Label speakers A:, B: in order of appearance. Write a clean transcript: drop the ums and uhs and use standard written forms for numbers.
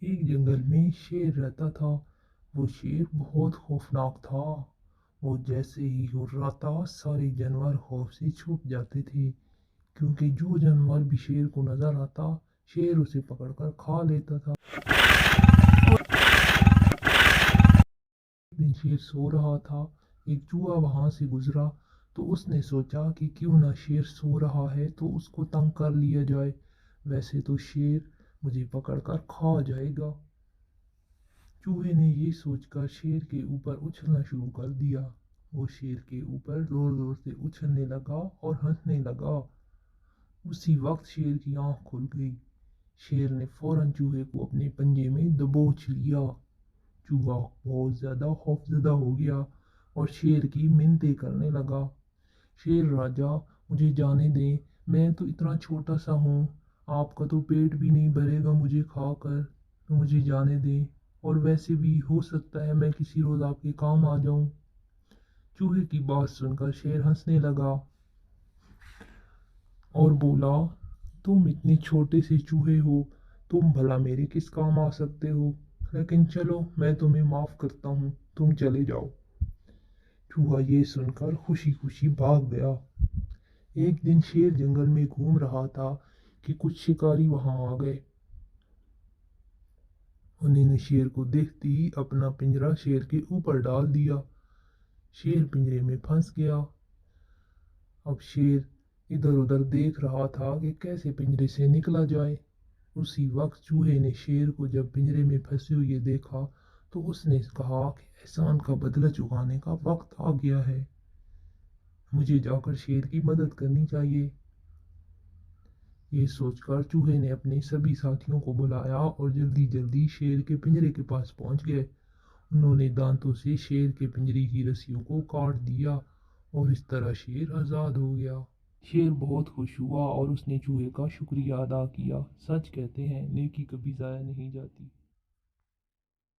A: एक जंगल में शेर रहता था। वो शेर बहुत खौफनाक था। वो जैसे ही गुर्राता सारे जानवर खौफ से छुप जाते थे, क्योंकि जो जानवर भी शेर को नजर आता, शेर उसे पकड़कर खा लेता था। एक दिन शेर सो रहा था। एक चूहा वहां से गुजरा, तो उसने सोचा कि क्यों ना शेर सो रहा है तो उसको तंग कर लिया जाए। वैसे तो शेर मुझे पकड़कर खा जाएगा। चूहे ने ये सोचकर शेर के ऊपर उछलना शुरू कर दिया। वो शेर के ऊपर जोर जोर से उछलने लगा और हंसने लगा। उसी वक्त शेर की आंख खुल गई। शेर ने फौरन चूहे को अपने पंजे में दबोच लिया। चूहा बहुत ज्यादा खौफजदा हो गया और शेर की मिन्नतें करने लगा। शेर राजा, मुझे जाने दें, मैं तो इतना छोटा सा हूँ। आपका तो पेट भी नहीं भरेगा मुझे खाकर, तो मुझे जाने दें। और वैसे भी हो सकता है मैं किसी रोज आपके काम आ जाऊं। चूहे की बात सुनकर शेर हंसने लगा और बोला, तुम इतने छोटे से चूहे हो, तुम भला मेरे किस काम आ सकते हो। लेकिन चलो, मैं तुम्हें माफ करता हूँ, तुम चले जाओ। चूहा ये सुनकर खुशी खुशी भाग गया। एक दिन शेर जंगल में घूम रहा था कि कुछ शिकारी वहां आ गए। उन्होंने शेर को देखते ही अपना पिंजरा शेर के ऊपर डाल दिया। शेर पिंजरे में फंस गया। अब शेर इधर उधर देख रहा था कि कैसे पिंजरे से निकला जाए। उसी वक्त चूहे ने शेर को जब पिंजरे में फंसे हुए देखा, तो उसने कहा कि एहसान का बदला चुकाने का वक्त आ गया है। मुझे जाकर शेर की मदद करनी चाहिए। ये सोचकर चूहे ने अपने सभी साथियों को बुलाया और जल्दी जल्दी शेर के पिंजरे के पास पहुंच गए। उन्होंने दांतों से शेर के पिंजरे की रस्सियों को काट दिया और इस तरह शेर आज़ाद हो गया। शेर बहुत खुश हुआ और उसने चूहे का शुक्रिया अदा किया। सच कहते हैं, नेकी कभी ज़ाया नहीं जाती।